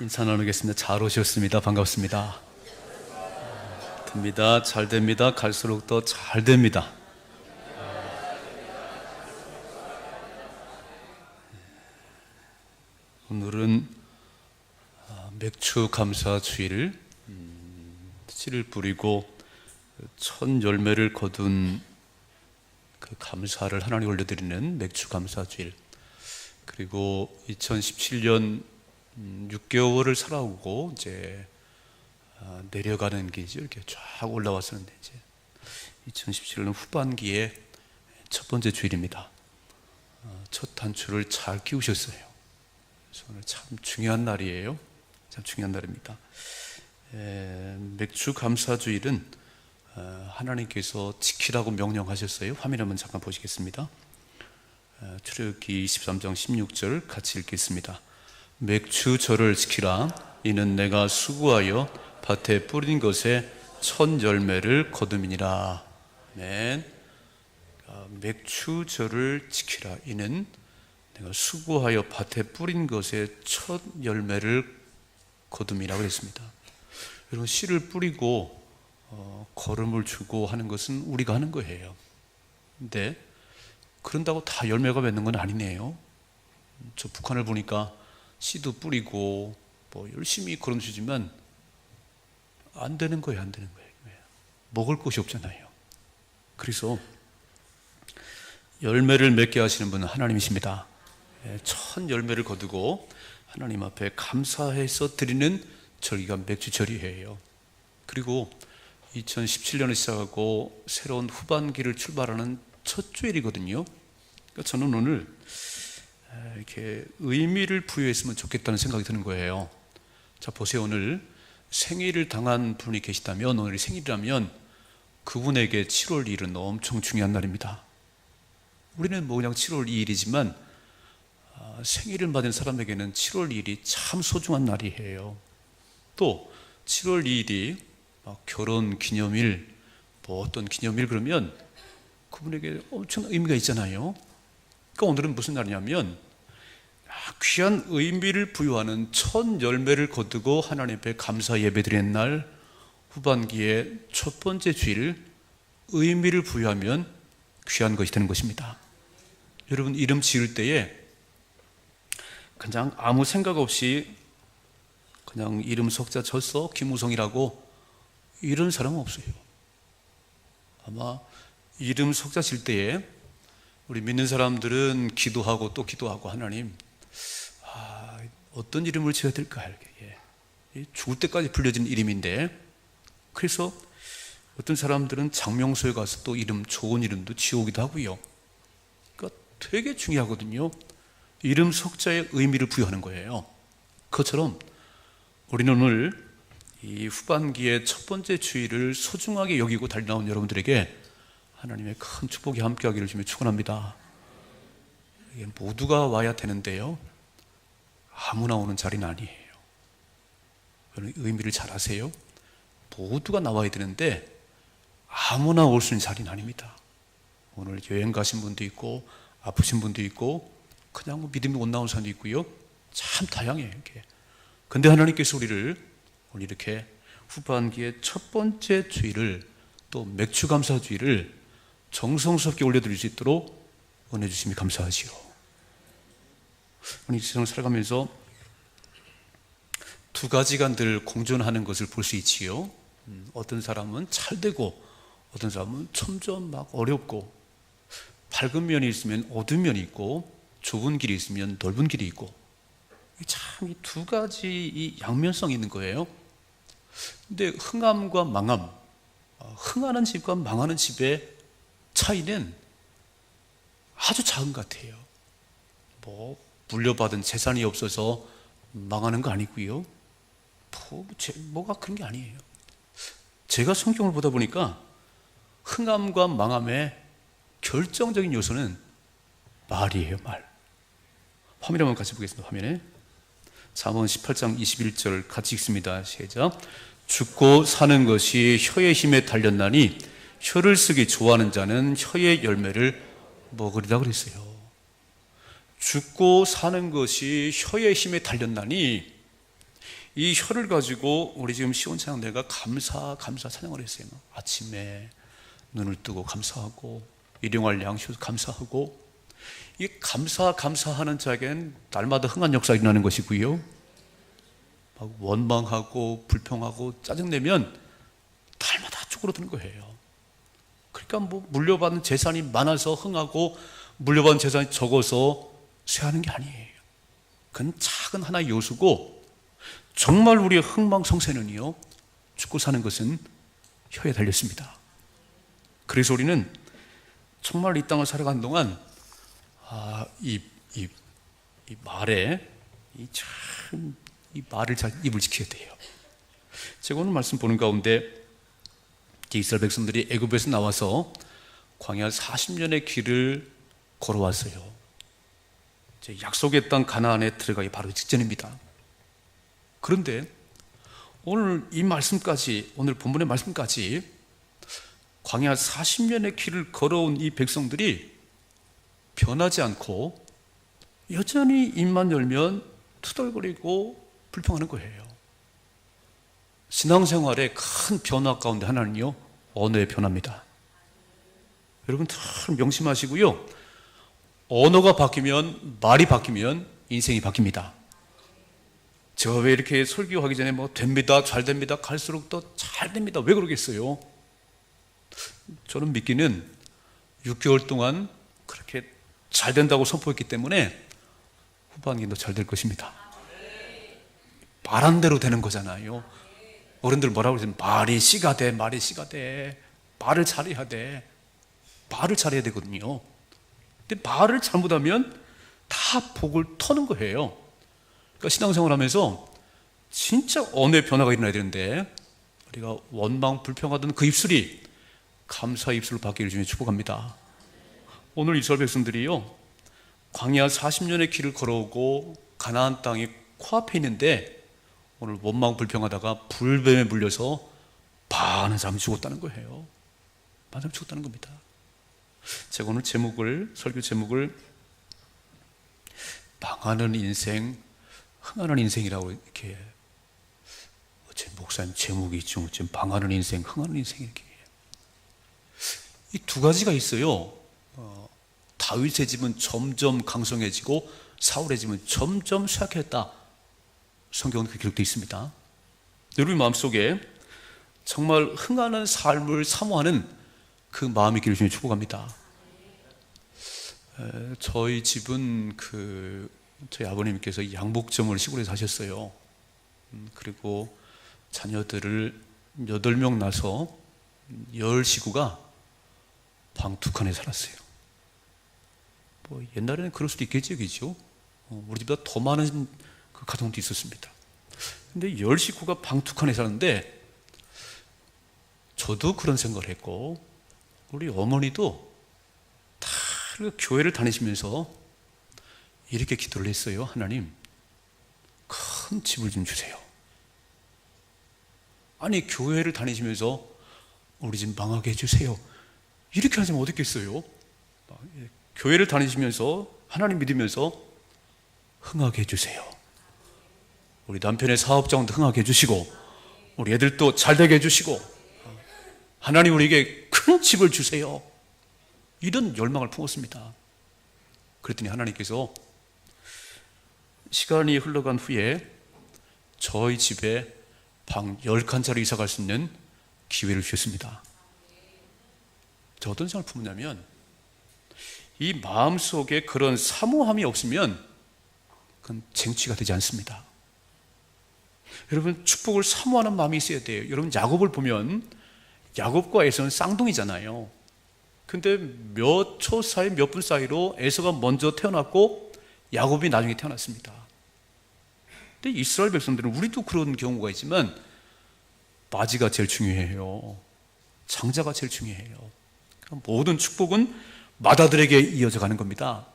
인사 나누겠습니다. 잘 오셨습니다. 반갑습니다. 됩니다. 잘 됩니다. 갈수록 더 잘 됩니다. 오늘은 맥주 감사 주일, 씨를 뿌리고 첫 열매를 거둔 그 감사를 하나님 올려드리는 맥주 감사 주일, 그리고 2017년 6개월을 살아오고 이제 내려가는 길이죠. 이렇게 쫙 올라왔었는데 이제 2017년 후반기에 첫 번째 주일입니다. 첫 단추를 잘 끼우셨어요. 그래서 오늘 참 중요한 날이에요. 참 중요한 날입니다. 맥주 감사 주일은 하나님께서 지키라고 명령하셨어요. 화면 한번 잠깐 보시겠습니다. 출애굽기 23장 16절 같이 읽겠습니다. 맥주 절을 지키라. 이는 내가 수고하여 밭에 뿌린 것에 첫 열매를 거둠이니라. 아멘. 맥주 절을 지키라. 이는 내가 수고하여 밭에 뿌린 것에 첫 열매를 거둠이라고 했습니다. 여러분, 씨를 뿌리고 거름을 주고 하는 것은 우리가 하는 거예요. 근데 그런다고 다 열매가 맺는 건 아니네요. 저 북한을 보니까 씨도 뿌리고 뭐 열심히 거름 주지만 안 되는 거예요. 안 되는 거예요. 먹을 것이 없잖아요. 그래서 열매를 맺게 하시는 분은 하나님이십니다. 첫 열매를 거두고 하나님 앞에 감사해서 드리는 절기가 맥주절이에요. 그리고 2017년을 시작하고 새로운 후반기를 출발하는 첫 주일이거든요. 그러니까 저는 오늘 이렇게 의미를 부여했으면 좋겠다는 생각이 드는 거예요. 자, 보세요. 오늘 생일을 당한 분이 계시다면, 오늘이 생일이라면 그분에게 7월 2일은 엄청 중요한 날입니다. 우리는 뭐 그냥 7월 2일이지만 생일을 맞은 사람에게는 7월 2일이 참 소중한 날이에요. 또 7월 2일이 결혼 기념일, 뭐 어떤 기념일 그러면 그분에게 엄청 의미가 있잖아요. 그러니까 오늘은 무슨 날이냐면 귀한 의미를 부여하는 첫 열매를 거두고 하나님 앞에 감사 예배드리는 날, 후반기의 첫 번째 주일, 의미를 부여하면 귀한 것이 되는 것입니다. 여러분, 이름 지을 때에 그냥 아무 생각 없이 그냥 이름 석자 졌어 김우성이라고 이런 사람은 없어요. 아마 이름 석자 질 때에 우리 믿는 사람들은 기도하고 또 기도하고, 하나님 어떤 이름을 지어야 될까? 죽을 때까지 불려진 이름인데, 그래서 어떤 사람들은 장명소에 가서 또 이름, 좋은 이름도 지어오기도 하고요. 그러니까 되게 중요하거든요. 이름 석자의 의미를 부여하는 거예요. 그것처럼 우리는 오늘 이 후반기의 첫 번째 주일을 소중하게 여기고 달려나온 여러분들에게 하나님의 큰 축복이 함께하기를 주며 축원합니다. 이게 모두가 와야 되는데요, 아무나 오는 자리는 아니에요. 여러분, 의미를 잘 아세요? 모두가 나와야 되는데 아무나 올 수 있는 자리는 아닙니다. 오늘 여행 가신 분도 있고 아프신 분도 있고 그냥 믿음이 못 나온 사람도 있고요. 참 다양해요. 이게. 근데 하나님께서 우리를 오늘 이렇게 후반기의 첫 번째 주일을, 또 맥주 감사 주일을 정성스럽게 올려드릴 수 있도록 은혜 주심이 감사하지요. 이 세상을 살아가면서 두 가지가 늘 공존하는 것을 볼 수 있지요. 어떤 사람은 잘 되고 어떤 사람은 점점 막 어렵고, 밝은 면이 있으면 어두운 면이 있고, 좁은 길이 있으면 넓은 길이 있고, 참 이 두 가지 이 양면성이 있는 거예요. 근데 흥함과 망함, 흥하는 집과 망하는 집의 차이는 아주 작은 것 같아요. 뭐 물려받은 재산이 없어서 망하는 거 아니고요. 뭐가 그런 게 아니에요. 제가 성경을 보다 보니까 흥함과 망함의 결정적인 요소는 말이에요. 말. 화면 한번 같이 보겠습니다. 화면에 잠언 18장 21절 같이 읽습니다. 시작. 죽고 사는 것이 혀의 힘에 달렸나니 혀를 쓰기 좋아하는 자는 혀의 열매를 먹으리라 그랬어요. 죽고 사는 것이 혀의 힘에 달렸나니, 이 혀를 가지고 우리 지금 시온찬양대가 감사 찬양을 했어요. 아침에 눈을 뜨고 감사하고 일용할 양식 감사하고, 이 감사하는 자에겐 날마다 흥한 역사가 일어나는 것이고요, 막 원망하고 불평하고 짜증내면 날마다 쪼그러드는 거예요. 그러니까 뭐 물려받은 재산이 많아서 흥하고 물려받은 재산이 적어서 쇠하는 게 아니에요. 그건 작은 하나의 요소고, 정말 우리의 흥망성쇠는요, 죽고 사는 것은 혀에 달렸습니다. 그래서 우리는 정말 이 땅을 살아가는 동안 이 말에 이 말을 잘 입을 지켜야 돼요. 제가 오늘 말씀 보는 가운데 이스라엘 백성들이 애굽에서 나와서 광야 40년의 길을 걸어왔어요. 이제 약속의 땅 가나안에 들어가기 바로 직전입니다. 그런데 오늘 이 말씀까지, 오늘 본문의 말씀까지 광야 40년의 길을 걸어온 이 백성들이 변하지 않고 여전히 입만 열면 투덜거리고 불평하는 거예요. 신앙생활의 큰 변화 가운데 하나는요, 언어의 변화입니다. 여러분 잘 명심하시고요, 언어가 바뀌면, 말이 바뀌면 인생이 바뀝니다. 제가 왜 이렇게 설교하기 전에 뭐 됩니다, 잘 됩니다, 갈수록 더 잘 됩니다, 왜 그러겠어요? 저는 믿기는 6개월 동안 그렇게 잘 된다고 선포했기 때문에 후반기도 잘 될 것입니다. 말한 대로 되는 거잖아요. 어른들 뭐라고 그러지? 말이 씨가 돼, 말이 씨가 돼. 말을 잘해야 돼. 말을 잘해야 되거든요. 근데 말을 잘못하면 다 복을 터는 거예요. 그러니까 신앙생활 하면서 진짜 언어의 변화가 일어나야 되는데, 우리가 원망 불평하던 그 입술이 감사의 입술로 바뀌기를 주님 축복합니다. 오늘 이스라엘 백성들이요, 광야 40년의 길을 걸어오고 가나안 땅이 코앞에 있는데 오늘 원망 불평하다가 불뱀에 물려서 많은 사람이 죽었다는 거예요. 많은 사람이 죽었다는 겁니다. 제가 오늘 설교 제목을 망하는 인생, 흥하는 인생이라고 이렇게, 제 목사님 제목이 좀 망하는 인생, 흥하는 인생, 이렇게. 이 두 가지가 있어요. 다윗의 집은 점점 강성해지고 사울의 집은 점점 쇠약했다. 성경은 그렇게 기록되어 있습니다. 여러분 마음속에 정말 흥하는 삶을 사모하는 그 마음이 있기를 주님 축복합니다. 저희 집은 저희 아버님께서 양복점을 시골에 사셨어요. 그리고 자녀들을 8명 낳아서 10식구가 방 2칸에 살았어요. 뭐 옛날에는 그럴 수도 있겠죠, 그죠? 우리 집보다 더 많은 그 가정도 있었습니다. 근데 10식구가 방 2칸에 사는데, 저도 그런 생각을 했고 우리 어머니도 다 교회를 다니시면서 이렇게 기도를 했어요. 하나님, 큰 집을 좀 주세요. 아니, 교회를 다니시면서 우리 집 망하게 해주세요, 이렇게 하시면 어떻겠어요? 교회를 다니시면서 하나님 믿으면서 흥하게 해주세요. 우리 남편의 사업장도 흥하게 해주시고 우리 애들도 잘되게 해주시고 하나님 우리에게 큰 집을 주세요, 이런 열망을 품었습니다. 그랬더니 하나님께서 시간이 흘러간 후에 저희 집에 방 10칸짜리 이사 갈 수 있는 기회를 주셨습니다. 저 어떤 생각을 품었냐면, 이 마음속에 그런 사모함이 없으면 그건 쟁취가 되지 않습니다. 여러분, 축복을 사모하는 마음이 있어야 돼요. 여러분, 야곱을 보면 야곱과 에서는 쌍둥이잖아요. 근데 몇 초 사이, 몇 분 사이로 에서가 먼저 태어났고 야곱이 나중에 태어났습니다. 근데 이스라엘 백성들은, 우리도 그런 경우가 있지만 맞이가 제일 중요해요. 장자가 제일 중요해요. 모든 축복은 맏아들에게 이어져 가는 겁니다.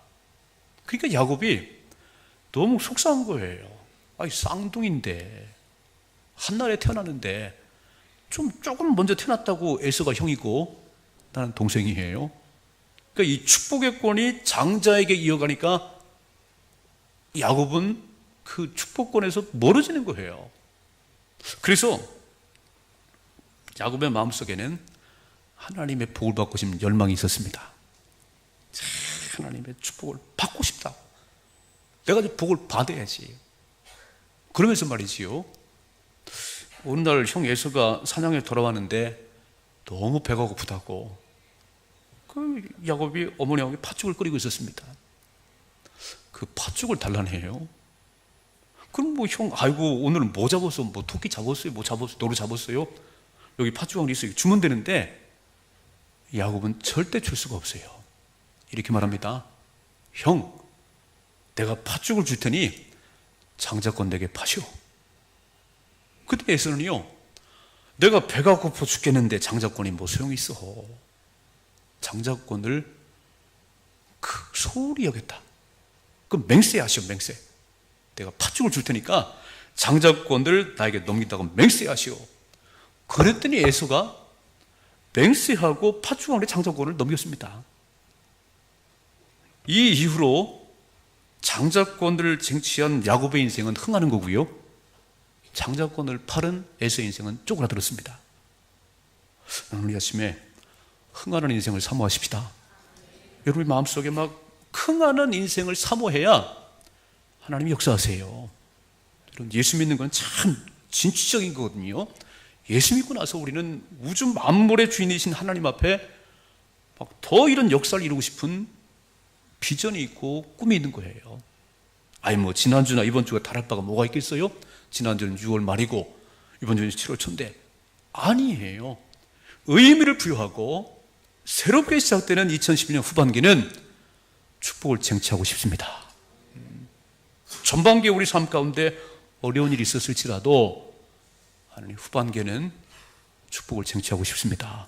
그러니까 야곱이 너무 속상한 거예요. 아니, 쌍둥이인데 한날에 태어났는데 조금 먼저 태어났다고 에서가 형이고 나는 동생이에요. 그러니까 이 축복의 권이 장자에게 이어가니까 야곱은 그 축복권에서 멀어지는 거예요. 그래서 야곱의 마음속에는 하나님의 복을 받고 싶은 열망이 있었습니다. 하나님의 축복을 받고 싶다. 내가 이제 복을 받아야지. 그러면서 말이지요, 어느 날 형 에서가 사냥에 돌아왔는데 너무 배가 고프다고 그 야곱이 어머니하고 팥죽을 끓이고 있었습니다. 그 팥죽을 달라는 해요. 그럼 뭐 형, 아이고 오늘은 뭐 잡았어? 뭐 토끼 잡았어요? 뭐 잡았어요? 노루 잡았어요? 여기 팥죽이 있어요. 주면 되는데 야곱은 절대 줄 수가 없어요. 이렇게 말합니다. 형, 내가 팥죽을 줄 테니 장자권 내게 파시오. 그때 에서는요, 내가 배가 고파 죽겠는데 장자권이 뭐 소용이 있어. 장자권을 소홀히 여겼다. 그럼 맹세하시오, 맹세. 내가 팥죽을 줄 테니까 장자권을 나에게 넘긴다고 맹세하시오. 그랬더니 에서가 맹세하고 팥죽 안에 장자권을 넘겼습니다. 이 이후로 장자권을 쟁취한 야곱의 인생은 흥하는 거고요, 장자권을 팔은 에서의 인생은 쪼그라들었습니다. 오늘 아침에 흥하는 인생을 사모하십시다. 여러분의 마음속에 막 흥하는 인생을 사모해야 하나님이 역사하세요. 여러분, 예수 믿는 건 참 진취적인 거거든요. 예수 믿고 나서 우리는 우주 만물의 주인이신 하나님 앞에 막 더 이런 역사를 이루고 싶은 비전이 있고 꿈이 있는 거예요. 아니 뭐 지난주나 이번 주가 다를 바가 뭐가 있겠어요? 지난주는 6월 말이고 이번 주는 7월 초인데, 아니에요. 의미를 부여하고 새롭게 시작되는 2012년 후반기는 축복을 쟁취하고 싶습니다. 전반기에 우리 삶 가운데 어려운 일이 있었을지라도 하나님 후반기에는 축복을 쟁취하고 싶습니다.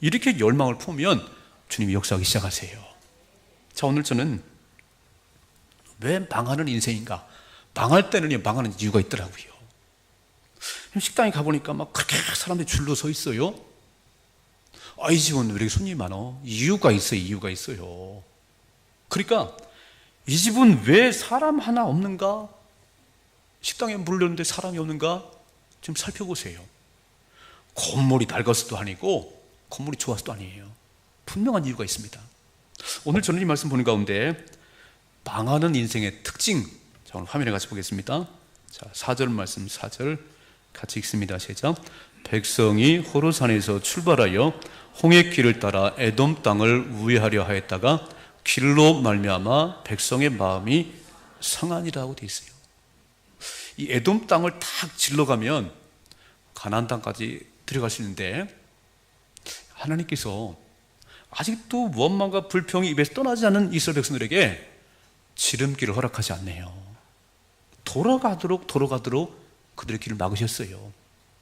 이렇게 열망을 품으면 주님이 역사하기 시작하세요. 자, 오늘 저는 왜 망하는 인생인가? 망할 때는 망하는 이유가 있더라고요. 식당에 가보니까 막 그렇게 사람들이 줄로 서 있어요. 아, 이 집은 왜 이렇게 손님이 많어? 이유가 있어요, 이유가 있어요. 그러니까 이 집은 왜 사람 하나 없는가? 식당에 물렸는데 사람이 없는가? 좀 살펴보세요. 건물이 낡아서도 아니고 건물이 좋아서도 아니에요. 분명한 이유가 있습니다. 오늘 저는 이 말씀 보는 가운데 망하는 인생의 특징, 자, 오늘 화면에 같이 보겠습니다. 자, 4절 말씀, 4절 같이 읽습니다. 시작. 백성이 호르산에서 출발하여 홍해 길을 따라 에돔 땅을 우회하려 하였다가 길로 말미암아 백성의 마음이 상하니라고 되어 있어요. 이 에돔 땅을 탁 질러가면 가나안 땅까지 들어갈 수 있는데, 하나님께서 아직도 원망과 불평이 입에서 떠나지 않는 이스라엘 백성들에게 지름길을 허락하지 않네요. 돌아가도록 그들의 길을 막으셨어요.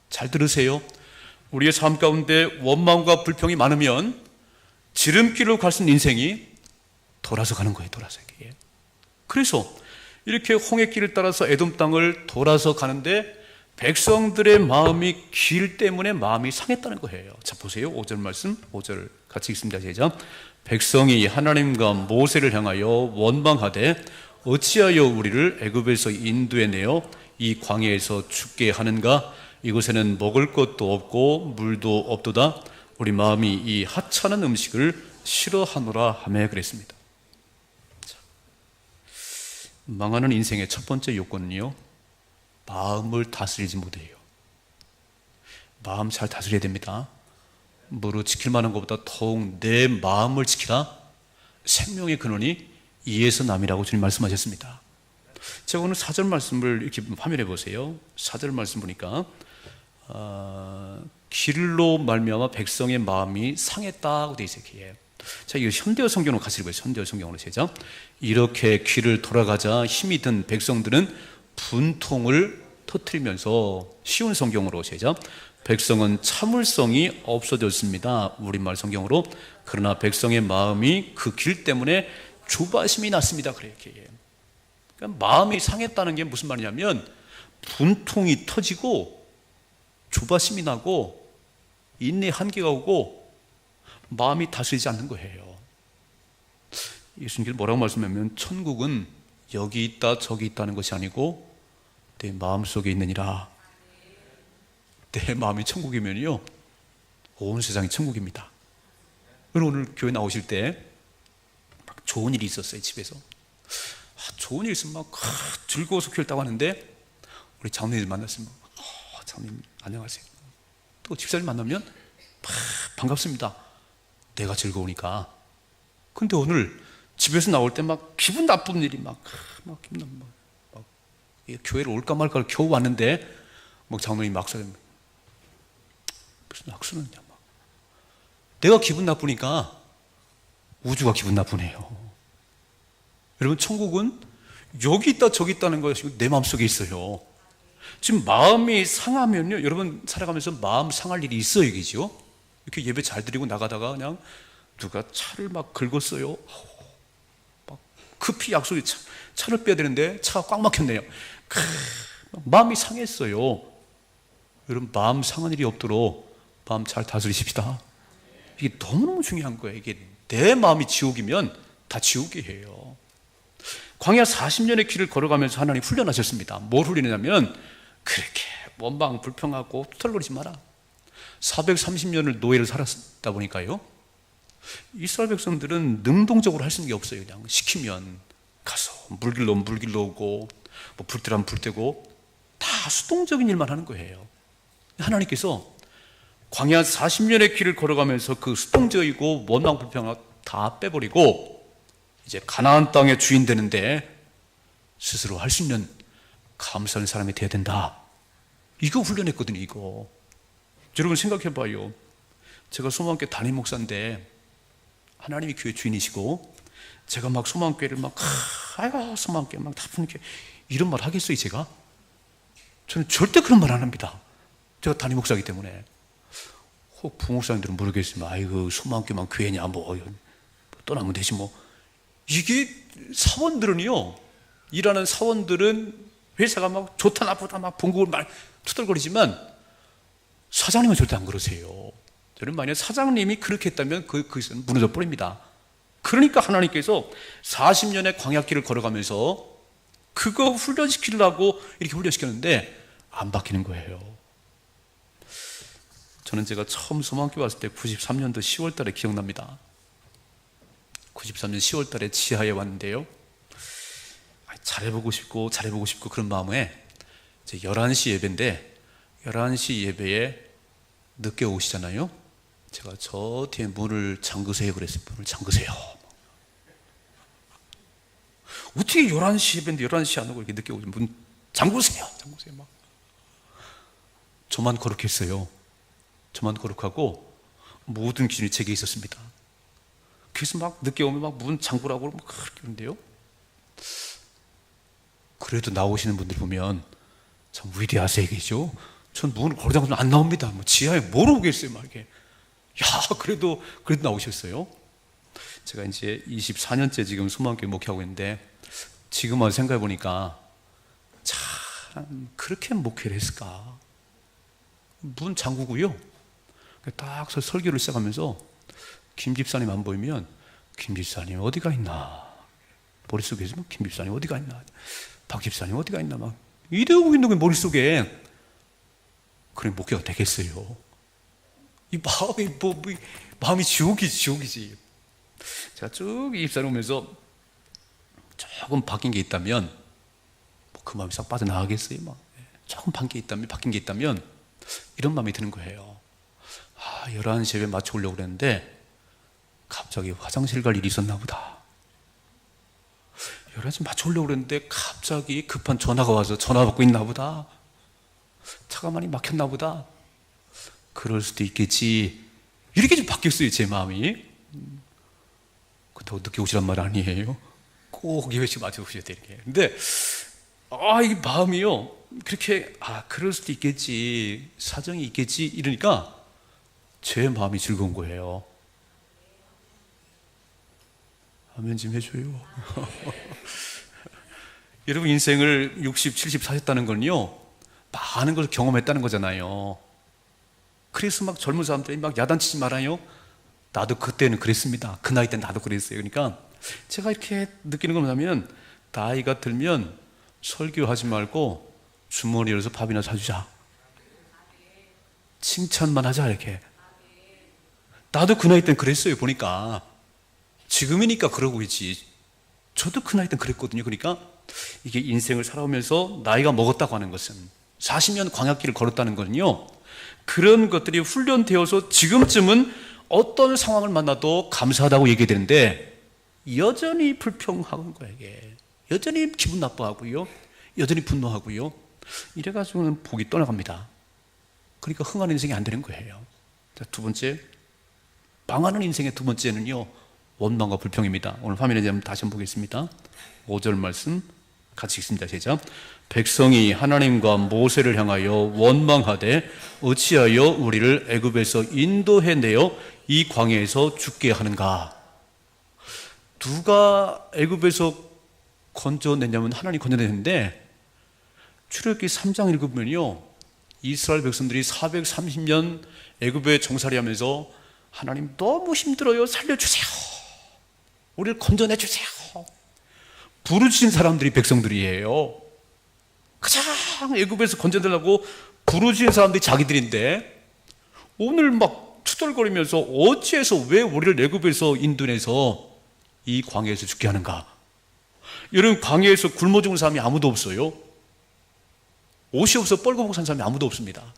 잘 들으세요. 우리의 삶 가운데 원망과 불평이 많으면 지름길로 갈 수 있는 인생이 돌아서 가는 거예요. 돌아서. 그래서 이렇게 홍해길을 따라서 에돔 땅을 돌아서 가는데 백성들의 마음이 길 때문에 마음이 상했다는 거예요. 자, 보세요. 5절 말씀, 5절 같이 읽습니다. 시작. 백성이 하나님과 모세를 향하여 원망하되 어찌하여 우리를 애굽에서 인도해내어 이 광야에서 죽게 하는가? 이곳에는 먹을 것도 없고 물도 없도다. 우리 마음이 이 하찮은 음식을 싫어하노라 하며 그랬습니다. 자, 망하는 인생의 첫 번째 요건은요, 마음을 다스리지 못해요. 마음 잘 다스려야 됩니다. 뭐로 지킬 만한 것보다 더욱 내 마음을 지키라. 생명의 근원이 이에서 남이라고 주님 말씀하셨습니다. 제가 오늘 4절 말씀을 이렇게 화면해 보세요. 4절 말씀 보니까 길로 말미암아 백성의 마음이 상했다고 되어 있어요. 자, 이거 현대어 성경으로 같이 읽어요. 현대어 성경으로 시작. 이렇게 길을 돌아가자 힘이 든 백성들은 분통을 터뜨리면서, 쉬운 성경으로 시작. 백성은 참을성이 없어졌습니다. 우리말 성경으로. 그러나 백성의 마음이 그 길 때문에 조바심이 났습니다. 그래요. 그러니까 마음이 상했다는 게 무슨 말이냐면 분통이 터지고 조바심이 나고 인내의 한계가 오고 마음이 다스리지 않는 거예요. 예수님께서 뭐라고 말씀하면 천국은 여기 있다 저기 있다는 것이 아니고 내 마음속에 있느니라. 내 마음이 천국이면요, 온 세상이 천국입니다. 오늘 교회 나오실 때 막 좋은 일이 있었어요. 집에서 좋은 일 있으면 막 즐거워서 교회를 따고 하는데, 우리 장로님 만났으면 장로님 안녕하세요. 또 집사님 만나면 막 반갑습니다. 내가 즐거우니까. 근데 오늘 집에서 나올 때 막 기분 나쁜 일이 막 기분 나쁜 막 교회를 올까 말까 겨우 왔는데, 막 장로님 막사님 무슨 악수는냐, 막 내가 기분 나쁘니까 우주가 기분 나쁘네요. 여러분, 천국은 여기 있다 저기 있다는 것이 내 마음속에 있어요. 지금 마음이 상하면요, 여러분 살아가면서 마음 상할 일이 있어요, 이게죠. 이렇게 예배 잘 드리고 나가다가 그냥 누가 차를 막 긁었어요. 막 급히 약속이 차를 빼야 되는데 차가 꽉 막혔네요. 마음이 상했어요. 여러분, 마음 상한 일이 없도록 마음 잘 다스리십시다. 이게 너무너무 중요한 거예요. 이게 내 마음이 지옥이면 다 지옥이에요. 광야 40년의 길을 걸어가면서 하나님 훈련하셨습니다. 뭘 훈련하냐면, 그렇게 원망 불평하고 투덜거리지 마라. 430년을 노예를 살았다 보니까요, 이스라엘 백성들은 능동적으로 할 수 있는 게 없어요. 그냥 시키면 가서 물길로 오면 물길로 오고, 뭐 불때라면 불때고, 다 수동적인 일만 하는 거예요. 하나님께서 광야 40년의 길을 걸어가면서 그 수동적이고 원망 불평을 다 빼버리고, 이제 가나안 땅의 주인 되는데 스스로 할 수 있는 감사하는 사람이 되어야 된다. 이거 훈련했거든요. 이거 여러분 생각해봐요. 제가 소망교회 담임 목사인데 하나님이 교회 주인이시고, 제가 막 소망교회를 막 아이고 소망교회 막 나쁜 교회 이런 말 하겠어요 제가? 저는 절대 그런 말 안 합니다. 제가 담임 목사이기 때문에. 혹 부목사님들은 모르겠지만, 아이고 소망교회만 교회냐, 뭐 떠나면 되지 뭐. 이게 사원들은요, 일하는 사원들은 회사가 막 좋다 나쁘다 막 봉급을 막 투덜거리지만, 사장님은 절대 안 그러세요. 저는 만약 사장님이 그렇게 했다면 그것은 무너져 버립니다. 그러니까 하나님께서 40년의 광야길을 걸어가면서 그거 훈련시키려고 이렇게 훈련시켰는데 안 바뀌는 거예요. 저는 제가 처음 소망교회 왔을 때 93년도 10월 달에 기억납니다. 93년 10월 달에 지하에 왔는데요, 잘해보고 싶고 그런 마음에 이제 11시 예배인데, 11시 예배에 늦게 오시잖아요. 제가 저 뒤에 문을 잠그세요 그랬어요. 문을 잠그세요. 어떻게 11시 예배인데 11시 안 오고 이렇게 늦게 오지? 문 잠그세요 막. 저만 거룩했어요. 저만 거룩하고 모든 기준이 제게 있었습니다. 그래서 막 늦게 오면 막 문 잠그라고 막 그렇게 하는데요, 그래도 나오시는 분들 보면 참 위대하세요, 그죠? 전 문을 걸어 잠그면 안 나옵니다. 뭐 지하에 뭘 오겠어요, 막 이렇게. 야, 그래도 나오셨어요. 제가 이제 24년째 지금 소망교회 목회하고 있는데, 지금 와서 생각해 보니까 참 그렇게 목회를 했을까. 문 잠그고요, 딱 설교를 시작하면서 김 집사님 안 보이면, 김 집사님 어디가 있나, 머릿속에 있으면 김 집사님 어디가 있나, 박 집사님 어디가 있나, 막 이러고 있는 게 머릿속에. 그래 목회가 되겠어요? 이 마음이 지옥이지. 제가 쭉 이 집사님 오면서 조금 바뀐 게 있다면, 그 마음이 싹 빠져나가겠어요? 막 조금 바뀐 게 있다면 이런 마음이 드는 거예요. 11시 예배 맞춰 오려고 그랬는데 갑자기 화장실 갈 일이 있었나 보다. 11시 맞춰 오려고 그랬는데 갑자기 급한 전화가 와서 전화 받고 있나 보다. 차가 많이 막혔나 보다. 그럴 수도 있겠지. 이렇게 좀 바뀌었어요, 제 마음이. 그렇다고 늦게 오시란 말 아니에요. 꼭 예배식 맞춰 오셔야 돼요. 근데 이 마음이요, 그렇게 그럴 수도 있겠지, 사정이 있겠지 이러니까 제 마음이 즐거운 거예요. 아멘 좀 해줘요. 여러분 인생을 60, 70 사셨다는 건요, 많은 걸 경험했다는 거잖아요. 그래서 막 젊은 사람들이 막 야단치지 말아요. 나도 그때는 그랬습니다. 그 나이 때 나도 그랬어요. 그러니까 제가 이렇게 느끼는 건 뭐냐면, 나이가 들면 설교하지 말고 주머니 열어서 밥이나 사주자. 칭찬만 하자 이렇게. 나도 그 나이 땐 그랬어요. 보니까 지금이니까 그러고 있지. 저도 그 나이 땐 그랬거든요. 그러니까 이게 인생을 살아오면서 나이가 먹었다고 하는 것은 40년 광야길을 걸었다는 거는요, 그런 것들이 훈련되어서 지금쯤은 어떤 상황을 만나도 감사하다고 얘기되는데 여전히 불평하는 거예요. 이게 여전히 기분 나빠하고요, 여전히 분노하고요. 이래가지고는 복이 떠나갑니다. 그러니까 흥하는 인생이 안 되는 거예요. 자, 두 번째, 망하는 인생의 두 번째는요, 원망과 불평입니다. 오늘 화면에 다시 한번 보겠습니다. 5절 말씀 같이 읽습니다. 시작. 백성이 하나님과 모세를 향하여 원망하되 어찌하여 우리를 애굽에서 인도해내어 이 광야에서 죽게 하는가. 누가 애굽에서 건져냈냐면 하나님이 건져냈는데, 출애굽기 3장 읽으면요, 이스라엘 백성들이 430년 애굽에 정살이하면서 하나님 너무 힘들어요, 살려주세요, 우리를 건져내주세요 부르짖은 사람들이 백성들이에요. 가장 애굽에서 건져내려고 부르짖은 사람들이 자기들인데, 오늘 막 투덜거리면서 어찌해서 왜 우리를 애굽에서 인도해서 이 광야에서 죽게 하는가. 여러분, 광야에서 굶어 죽은 사람이 아무도 없어요. 옷이 없어 뻘거벗고 산 사람이 아무도 없습니다.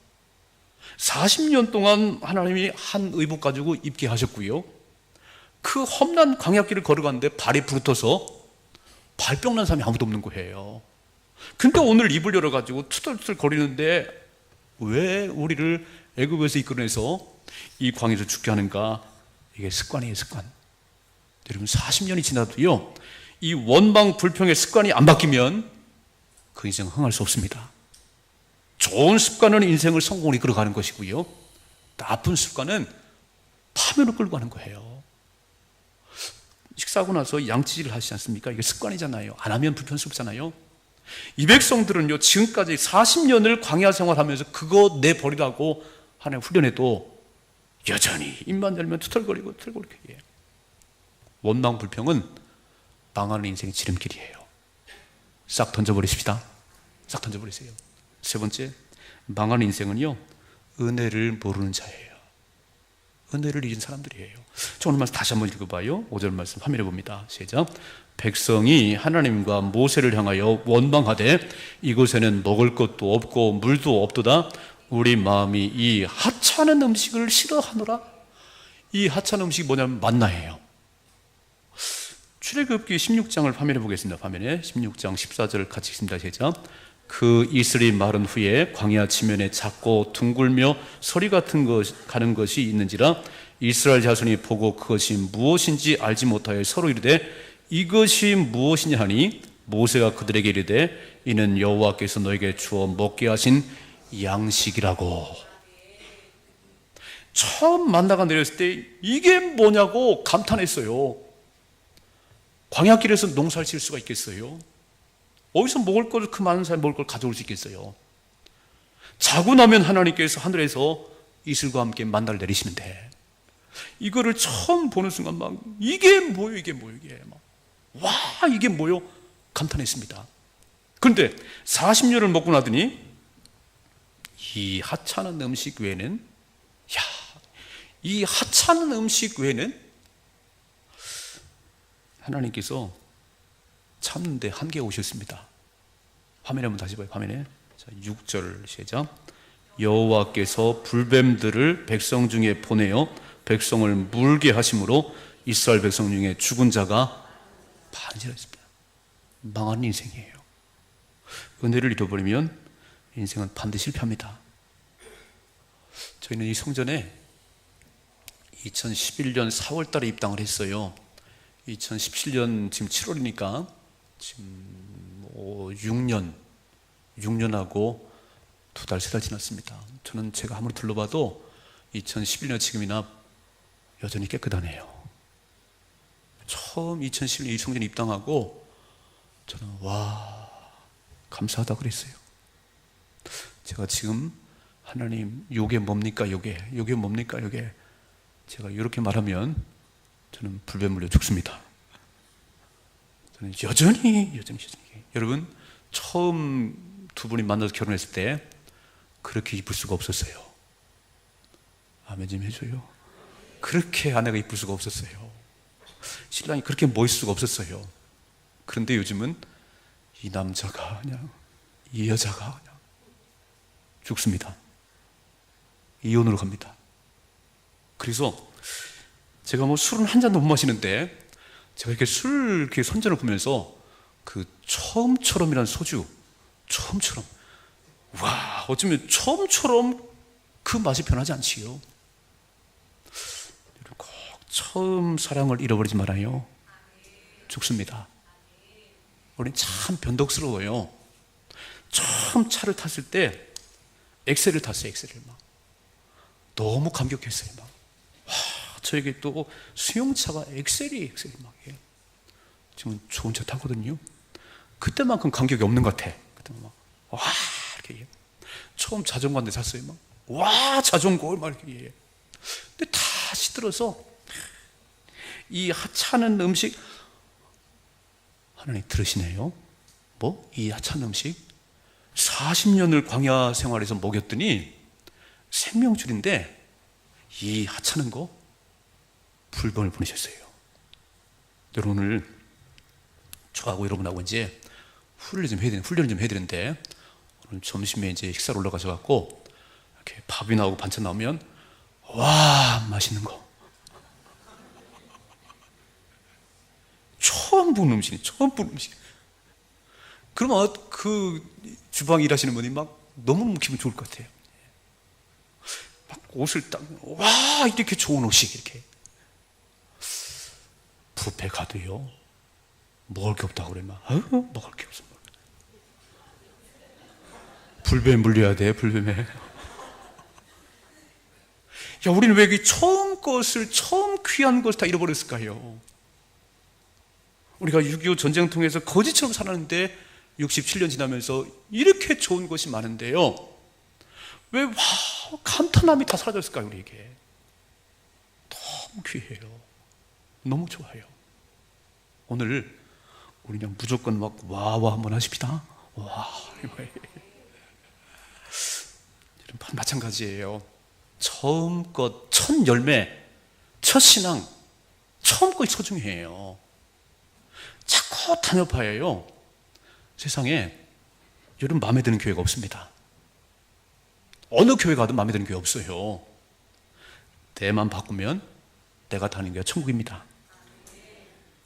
40년 동안 하나님이 한 의복 가지고 입게 하셨고요, 그 험난 광야길을 걸어가는데 발이 부르터서 발병 난 사람이 아무도 없는 거예요. 근데 오늘 입을 열어가지고 투덜투덜 거리는데 왜 우리를 애굽에서 이끌어내서 이 광야에서 죽게 하는가. 이게 습관이에요, 습관. 여러분, 40년이 지나도요, 이 원망 불평의 습관이 안 바뀌면 그 인생은 흥할 수 없습니다. 좋은 습관은 인생을 성공으로 이끌어가는 것이고요, 나쁜 습관은 파멸로 끌고 가는 거예요. 식사하고 나서 양치질을 하시지 않습니까? 이게 습관이잖아요. 안 하면 불편스럽잖아요. 이 백성들은요, 지금까지 40년을 광야 생활하면서 그거 내버리라고 하나님 훈련해도 여전히 입만 열면 투덜거리고 투덜거리고 해요. 원망 불평은 망하는 인생의 지름길이에요. 싹 던져버리십시다. 싹 던져버리세요. 세 번째, 망하는 인생은요, 은혜를 모르는 자예요. 은혜를 잃은 사람들이에요. 저 오늘 말씀 다시 한번 읽어봐요. 5절 말씀 화면에 봅니다. 시작. 백성이 하나님과 모세를 향하여 원망하되 이곳에는 먹을 것도 없고 물도 없도다. 우리 마음이 이 하찮은 음식을 싫어하노라. 이 하찮은 음식이 뭐냐면 만나예요. 출애굽기 16장을 화면에 보겠습니다. 화면에 16장 14절 같이 읽습니다. 시작. 그 이슬이 마른 후에 광야 지면에 작고 둥글며 소리 같은 가는 것이 있는지라 이스라엘 자손이 보고 그것이 무엇인지 알지 못하여 서로 이르되 이것이 무엇이냐 하니 모세가 그들에게 이르되 이는 여호와께서 너에게 주어 먹게 하신 양식이라고. 처음 만나가 내렸을 때 이게 뭐냐고 감탄했어요. 광야길에서 농사를 지을 수가 있겠어요? 어디서 먹을 걸, 그 많은 사람이 먹을 걸 가져올 수 있겠어요? 자고 나면 하나님께서 하늘에서 이슬과 함께 만나를 내리시는데, 이거를 처음 보는 순간 막 이게 뭐요, 이게 뭐요, 이게 막, 와, 이게 뭐요? 감탄했습니다. 그런데 40년을 먹고 나더니 이 하찮은 음식 외에는, 이 하찮은 음식 외에는 하나님께서 참는데 한계가 오셨습니다. 화면에 한번 다시 봐요. 화면에. 자, 6절 시작. 여호와께서 불뱀들을 백성 중에 보내어 백성을 물게 하심으로 이스라엘 백성 중에 죽은 자가 반절했습니다. 망한 인생이에요. 은혜를 잃어버리면 인생은 반드시 실패합니다. 저희는 이 성전에 2011년 4월 달에 입당을 했어요. 2017년 지금 7월이니까 지금 6년하고 2달, 3달 지났습니다. 저는 제가 아무리 둘러봐도 2011년 지금이나 여전히 깨끗하네요. 처음 2011년 이 성전에 입당하고 저는 와, 감사하다 그랬어요. 제가 지금 하나님, 요게 뭡니까? 요게 뭡니까? 요게 제가 이렇게 말하면 저는 불뱀 물려 죽습니다. 저는 여전히. 여러분, 처음 두 분이 만나서 결혼했을 때 그렇게 이쁠 수가 없었어요. 아멘 좀 해줘요. 그렇게 아내가 이쁠 수가 없었어요. 신랑이 그렇게 멋있을 수가 없었어요. 그런데 요즘은 이 남자가 그냥, 이 여자가 그냥 죽습니다. 이혼으로 갑니다. 그래서 제가 뭐 술은 한 잔도 못 마시는데 제가 이렇게 술 이렇게 선전을 보면서 그 처음처럼이라는 소주, 처음처럼, 와, 어쩌면 처음처럼 그 맛이 변하지 않지요. 꼭 처음 사랑을 잃어버리지 말아요. 죽습니다. 우리는 참 변덕스러워요. 처음 차를 탔을 때 엑셀을 탔어요. 엑셀을 막 너무 감격했어요. 막 와, 저에게 또 수용차가 엑셀이 막 지금 좋은 차 타거든요. 그때만큼 감격이 없는 것 같아. 그때 막 와, 이렇게 처음 자전거 한 대 샀어요. 막 와, 자전거 막 이렇게. 근데 다시 들어서 이 하찮은 음식, 하나님 들으시네요. 뭐? 이 하찮은 음식 40년을 광야 생활에서 먹였더니 생명줄인데 이 하찮은 거 불변을 보내셨어요. 여러분, 오늘 저하고 여러분하고 이제 훈련을 좀 해야 되는데, 오늘 점심에 이제 식사를 올라가셔갖고 이렇게 밥이 나오고 반찬 나오면 와, 맛있는 거 처음 본 음식이, 처음 본 음식. 그러면 그 주방 일하시는 분이 막 너무너무 기분 좋을 것 같아요. 막 옷을 딱, 와, 이렇게 좋은 옷이 이렇게. 뷔페 가도요, 먹을 게 없다고 그래. 막 먹을 게 없어. 불뱀 물려야 돼, 불뱀에. 야, 우리는 왜 이 처음 귀한 것을 다 잃어버렸을까요? 우리가 6.25 전쟁 통해서 거지처럼 살았는데 67년 지나면서 이렇게 좋은 것이 많은데요, 왜 감탄함이 다 사라졌을까요? 우리에게 너무 귀해요. 너무 좋아요. 오늘 우리 그냥 무조건 막 와와 한번 하십시다. 와. 마찬가지예요. 처음 것, 첫 열매, 첫 신앙, 처음 것이 소중해요. 자꾸 단협하여요. 세상에 여러분 마음에 드는 교회가 없습니다. 어느 교회 가도 마음에 드는 교회 없어요. 내만 바꾸면 내가 다니는 게 천국입니다.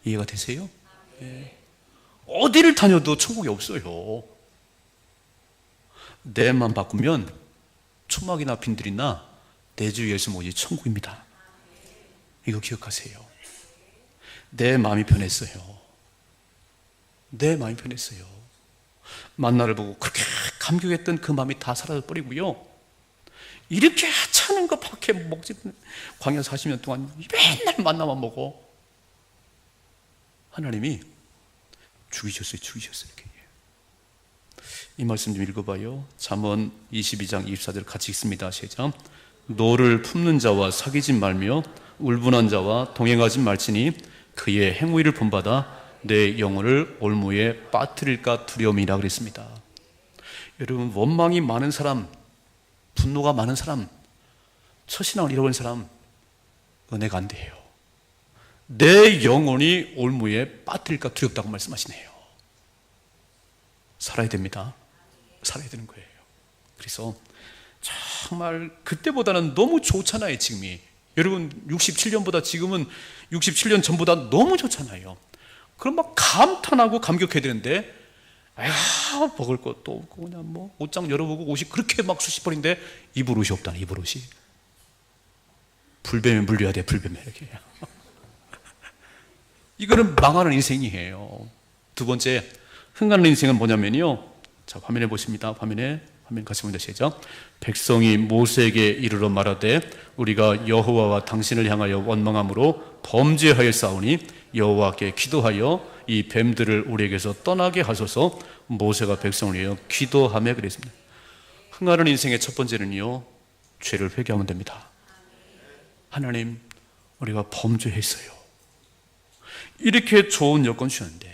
이해가 되세요? 네. 어디를 다녀도 천국이 없어요. 내만 바꾸면 초막이나 빈들이나 내 주 예수 모지 천국입니다. 이거 기억하세요. 내 마음이 변했어요. 내 마음이 변했어요. 만나를 보고 그렇게 감격했던 그 마음이 다 사라져 버리고요, 이렇게 하찮은 것밖에 먹지, 광야 40년 동안 맨날 만나만 먹어. 하나님이 죽이셨어요. 이렇게. 이 말씀 좀 읽어봐요. 잠언 22장 24절 같이 읽습니다. 시작. 노를 품는 자와 사귀지 말며 울분한 자와 동행하지 말지니 그의 행위를 본받아 내 영혼을 올무에 빠뜨릴까 두려움이라 그랬습니다. 여러분, 원망이 많은 사람, 분노가 많은 사람, 첫신앙을 잃어버린 사람, 은혜가 안 돼요. 내 영혼이 올무에 빠뜨릴까 두렵다고 말씀하시네요. 살아야 됩니다. 살아야 되는 거예요. 그래서 정말 그때보다는 너무 좋잖아요, 지금이. 여러분, 67년보다 지금은 67년 전보다 너무 좋잖아요. 그럼 막 감탄하고 감격해야 되는데, 먹을 것도 없고 그냥 뭐 옷장 열어보고 옷이 그렇게 막 수십 벌인데 입을 옷이 없다는, 입을 옷이. 불뱀에 물려야 돼, 불뱀에 이렇게. 이거는 망하는 인생이에요. 두 번째, 흥하는 인생은 뭐냐면요, 자, 화면에 보십니다. 화면 같이 보니다. 시작. 백성이 모세에게 이르러 말하되 우리가 여호와와 당신을 향하여 원망함으로 범죄하였사오니 여호와께 기도하여 이 뱀들을 우리에게서 떠나게 하소서. 모세가 백성을 위하여 기도하며 그랬습니다. 흥하는 인생의 첫 번째는요, 죄를 회개하면 됩니다. 하나님, 우리가 범죄했어요. 이렇게 좋은 여건 주셨는데,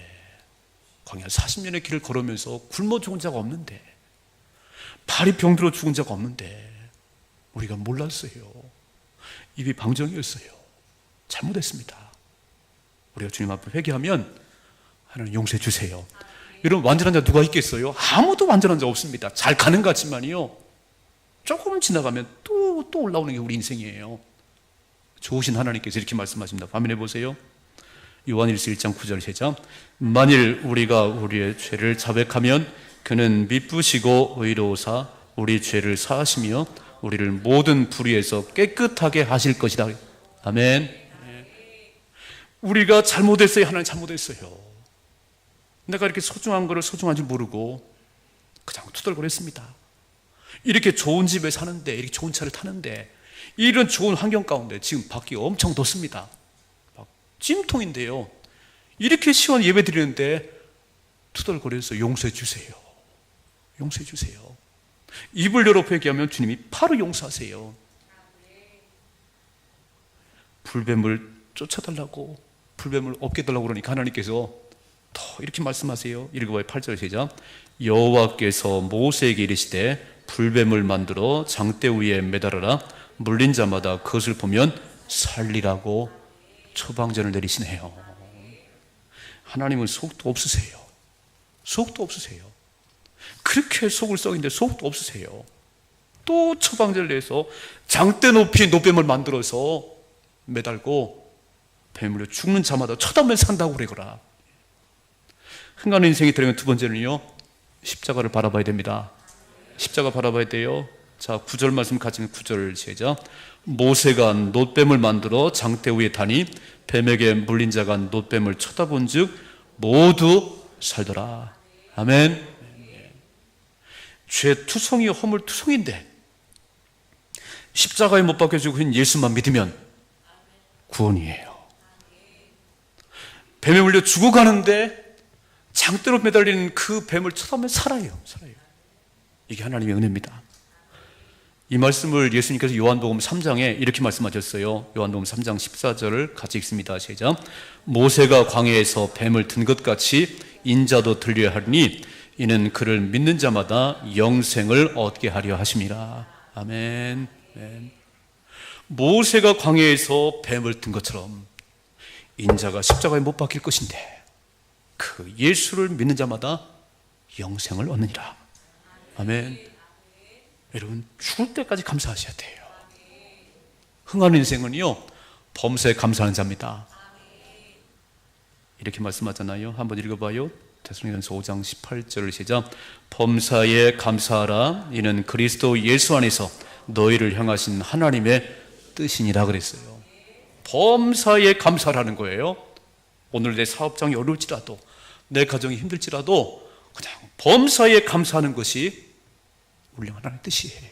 광야 40년의 길을 걸으면서 굶어 죽은 자가 없는데, 발이 병들어 죽은 자가 없는데 우리가 몰랐어요. 입이 방정이었어요. 잘못했습니다. 우리가 주님 앞에 회개하면 하나님 용서해 주세요. 여러분, 완전한 자 누가 있겠어요? 아무도 완전한 자 없습니다. 잘 가는 것 같지만요, 조금 지나가면 또 올라오는 게 우리 인생이에요. 좋으신 하나님께서 이렇게 말씀하십니다. 화면에 보세요. 요한일서 1장 9절 시작. 만일 우리가 우리의 죄를 자백하면 그는 미쁘시고 의로우사 우리 죄를 사하시며 우리를 모든 불의에서 깨끗하게 하실 것이다. 아멘. 우리가 잘못했어요. 하나님 잘못했어요. 내가 이렇게 소중한 거를 소중한 줄 모르고 그냥 투덜거렸습니다. 이렇게 좋은 집에 사는데, 이렇게 좋은 차를 타는데, 이런 좋은 환경 가운데 지금 밖이 엄청 덥습니다. 막 찜통인데요, 이렇게 시원 예배 드리는데 투덜거려서 용서해 주세요. 용서해 주세요. 입을 열어 회개하면 주님이 바로 용서하세요. 불뱀을 쫓아달라고, 불뱀을 없게 달라고 그러니까 하나님께서 더 이렇게 말씀하세요. 읽어봐요. 8절 시작. 여호와께서 모세에게 이르시되 불뱀을 만들어 장대 위에 매달아라. 물린 자마다 그것을 보면 살리라고 처방전을 내리시네요. 하나님은 속도 없으세요. 속도 없으세요. 그렇게 속을 썩인데 속도 없으세요. 또 처방전을 내서 장대 높이 노뱀을 만들어서 매달고 뱀물려 죽는 자마다 쳐다보면 산다고 그러거라. 흥하는 인생이 되려면 두 번째는요, 십자가를 바라봐야 됩니다. 십자가 바라봐야 돼요. 자, 9절 말씀 같이 9절 시작. 모세가 놋뱀을 만들어 장대 위에 다니 뱀에게 물린 자가 놋뱀을 쳐다본 즉 모두 살더라. 아멘. 죄 투성이 허물 투성인데 십자가에 못 박혀 죽으신 예수만 믿으면 구원이에요. 뱀에 물려 죽어가는데 장대로 매달리는 그 뱀을 쳐다보면 살아요. 이게 하나님의 은혜입니다. 이 말씀을 예수님께서 요한복음 3장에 이렇게 말씀하셨어요. 요한복음 3장 14절을 같이 읽습니다. 시작. 모세가 광야에서 뱀을 든 것 같이 인자도 들려야 하리니 이는 그를 믿는 자마다 영생을 얻게 하려 하심이라. 아멘. 아멘. 모세가 광야에서 뱀을 든 것처럼 인자가 십자가에 못 박힐 것인데 그 예수를 믿는 자마다 영생을 얻느니라. 아멘. 여러분, 죽을 때까지 감사하셔야 돼요. 흥하는 인생은요, 범사에 감사하는 자입니다. 이렇게 말씀하잖아요. 한번 읽어봐요. 데살로니가전서 5장 18절을 시작. 범사에 감사하라. 이는 그리스도 예수 안에서 너희를 향하신 하나님의 뜻이니라 그랬어요. 범사에 감사하라는 거예요. 오늘 내 사업장이 어려울지라도, 내 가정이 힘들지라도 그냥 범사에 감사하는 것이 우리 하나님의 뜻이에요.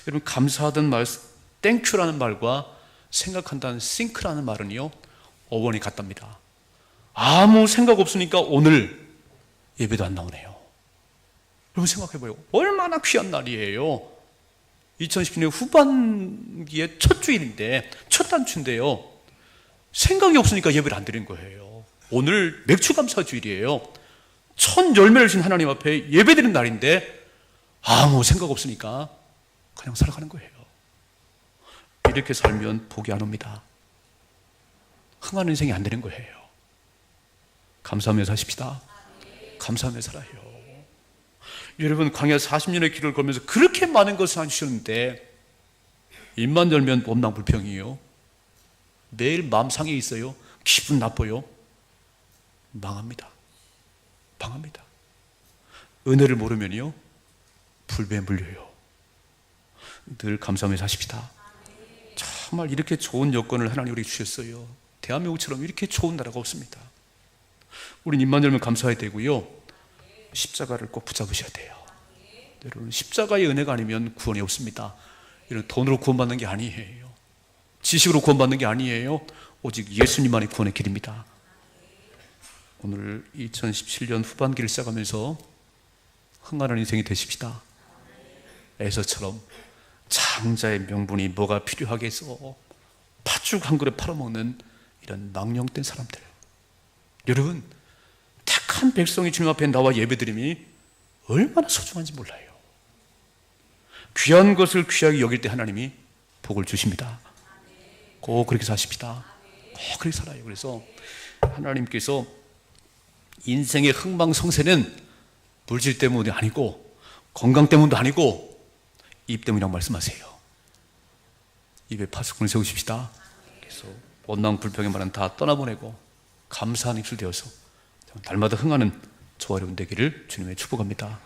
여러분, 감사하던 말, 땡큐라는 말과 생각한다는 싱크라는 말은요, 어원이 같답니다. 아무 생각 없으니까 오늘 예배도 안 나오네요. 여러분 생각해봐요. 얼마나 귀한 날이에요. 2010년 후반기의 첫 주일인데, 첫 단추인데요, 생각이 없으니까 예배를 안 드린 거예요. 오늘 맥주감사 주일이에요. 천 열매를 신 하나님 앞에 예배드리는 날인데 아무 생각 없으니까 그냥 살아가는 거예요. 이렇게 살면 복이 안 옵니다. 흥하는 인생이 안 되는 거예요. 감사하며 사십시다. 감사하며 살아요. 여러분, 광야 40년의 길을 걸으면서 그렇게 많은 것을 하셨는데 입만 열면 원망불평이에요. 매일 마음 상해 있어요. 기분 나빠요. 망합니다. 망합니다. 은혜를 모르면요, 불배에 물려요. 늘 감사하며 사십시다. 정말 이렇게 좋은 여건을 하나님 우리에게 주셨어요. 대한민국처럼 이렇게 좋은 나라가 없습니다. 우린 입만 열면 감사해야 되고요, 십자가를 꼭 붙잡으셔야 돼요. 여러분, 십자가의 은혜가 아니면 구원이 없습니다. 이런 돈으로 구원받는 게 아니에요. 지식으로 구원받는 게 아니에요. 오직 예수님만이 구원의 길입니다. 오늘 2017년 후반기를 시작하면서 흥하는 인생이 되십시다. 에서처럼 장자의 명분이 뭐가 필요하겠어, 팥죽 한 그릇 팔아먹는 이런 망령된 사람들. 여러분, 택한 백성이 주님 앞에 나와 예배드림이 얼마나 소중한지 몰라요. 귀한 것을 귀하게 여길 때 하나님이 복을 주십니다. 꼭 그렇게 사십시다. 꼭 그렇게 살아요. 그래서 하나님께서 인생의 흥망성쇠는 물질 때문이 아니고 건강 때문도 아니고 입 때문이라고 말씀하세요. 입에 파수꾼을 세우십시다. 그래서 원망 불평의 말은 다 떠나보내고 감사한 입술 되어서 날마다 흥하는 저와 여러분 되기를 주님의 축복합니다.